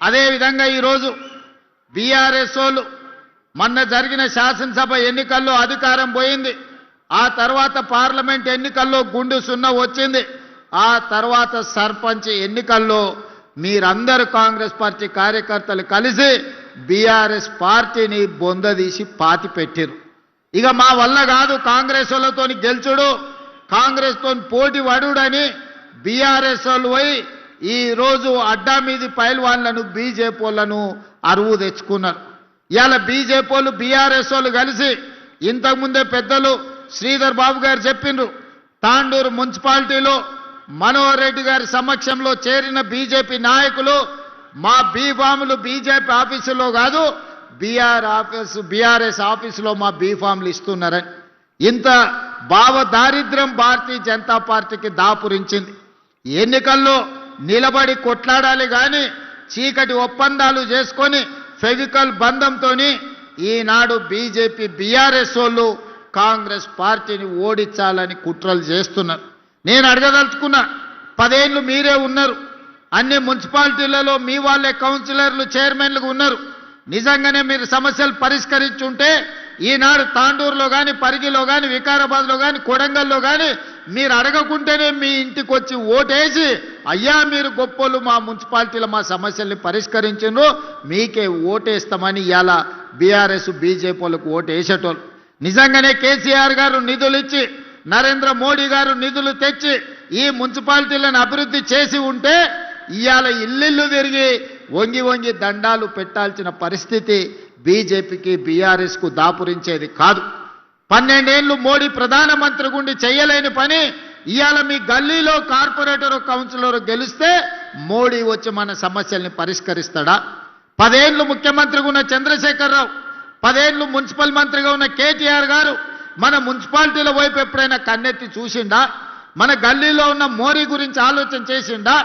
అదేవిధంగా ఈరోజు బీఆర్ఎస్ వాళ్ళు మొన్న జరిగిన శాసనసభ ఎన్నికల్లో అధికారం పోయింది. ఆ తర్వాత పార్లమెంట్ ఎన్నికల్లో గుండు సున్నా వచ్చింది. ఆ తర్వాత సర్పంచ్ ఎన్నికల్లో మీరందరూ కాంగ్రెస్ పార్టీ కార్యకర్తలు కలిసి బీఆర్ఎస్ పార్టీని బొందదీసి పాతి పెట్టారు. ఇక మా వల్ల కాదు కాంగ్రెస్ వాళ్ళతో గెలుచుడు, కాంగ్రెస్తో పోటీ పడుడని బీఆర్ఎస్ వాళ్ళు పోయి ఈరోజు అడ్డా మీది పైల్వాన్లను బీజేపీ వాళ్ళను అరువు తెచ్చుకున్నారు. ఇవాళ బీజేపీ వాళ్ళు బీఆర్ఎస్ వాళ్ళు కలిసి ఇంతకుముందే పెద్దలు శ్రీధర్ బాబు గారు చెప్పిండ్రు, తాండూరు మున్సిపాలిటీలో మనోహర్ రెడ్డి గారి సమక్షంలో చేరిన బీజేపీ నాయకులు మా బీఫాములు బీజేపీ ఆఫీసులో కాదు బీఆర్ఎస్ ఆఫీసులో మా బీఫాములు ఇస్తున్నారని. ఇంత భావ దారిద్ర్యం భారతీయ జనతా పార్టీకి దాపురించింది. ఎన్నికల్లో నిలబడి కొట్లాడాలి కానీ చీకటి ఒప్పందాలు చేసుకొని ఫెవికల్ బంధంతో ఈనాడు బీజేపీ బీఆర్ఎస్ వాళ్ళు కాంగ్రెస్ పార్టీని ఓడించాలని కుట్రలు చేస్తున్నారు. నేను అడగదలుచుకున్నా, 10 ఏళ్ళు మీరే ఉన్నారు, అన్ని మున్సిపాలిటీలలో మీ వాళ్ళే కౌన్సిలర్లు చైర్మన్లుగా ఉన్నారు. నిజంగానే మీరు సమస్యలు పరిష్కరించుంటే ఈనాడు తాండూరులో కానీ పరిగిలో కానీ వికారాబాద్లో కానీ కొడంగల్లో కానీ మీరు అడగకుంటేనే మీ ఇంటికి వచ్చి ఓటేసి అయ్యా మీరు గొప్పోళ్ళు మా మున్సిపాలిటీలో మా సమస్యల్ని పరిష్కరించిండ్రు మీకే ఓటేస్తామని ఇవాళ బీఆర్ఎస్ బీజేపీ వాళ్ళకు ఓటేసేటోళ్ళు. నిజంగానే కేసీఆర్ గారు నిధులు ఇచ్చి నరేంద్ర మోడీ గారు నిధులు తెచ్చి ఈ మున్సిపాలిటీలను అభివృద్ధి చేసి ఉంటే ఇవాళ ఇల్లు తిరిగి వంగి వంగి దండాలు పెట్టాల్సిన పరిస్థితి బీజేపీకి బీఆర్ఎస్కు దాపురించేది కాదు. 12 ఏళ్ళు మోడీ ప్రధానమంత్రి గుండి చేయలేని పని ఇవాళ మీ గల్లీలో కార్పొరేటర్ కౌన్సిలర్ గెలిస్తే మోడీ వచ్చి మన సమస్యల్ని పరిష్కరిస్తాడా? 10 ఏళ్ళు ముఖ్యమంత్రిగా ఉన్న చంద్రశేఖరరావు, 10 ఏళ్ళు మున్సిపల్ మంత్రిగా ఉన్న కేటీఆర్ గారు మన మున్సిపాలిటీల వైపు ఎప్పుడైనా కన్నెత్తి చూసిండా? మన గల్లీలో ఉన్న మోరీ గురించి ఆలోచన చేసిండా?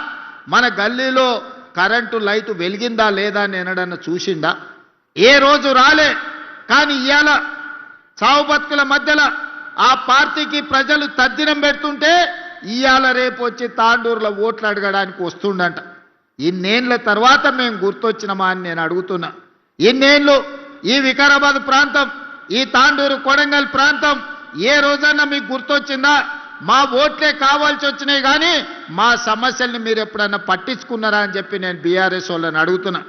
మన గల్లీలో కరెంటు లైటు వెలిగిందా లేదా అని ఎనడన్నా చూసిండా? ఏ రోజు రాలే. కానీ ఇవాళ చావు బతుకుల మధ్యలో ఆ పార్టీకి ప్రజలు తద్దినం పెడుతుంటే ఇవాళ రేపు వచ్చి తాండూరులో ఓట్లు అడగడానికి వస్తుండంట. ఇన్నేళ్ల తర్వాత మేము గుర్తొచ్చినమా అని నేను అడుగుతున్నా. ఇన్నేళ్ళు ఈ వికారాబాద్ ప్రాంతం, ఈ తాండూరు కొడంగల్ ప్రాంతం ఏ రోజన్నా మీకు గుర్తొచ్చిందా? మా ఓట్లే కావాల్సి వచ్చినాయి కానీ మా సమస్యల్ని మీరు ఎప్పుడన్నా పట్టించుకున్నారా అని చెప్పి నేను బీఆర్ఎస్ వాళ్ళని అడుగుతున్నా.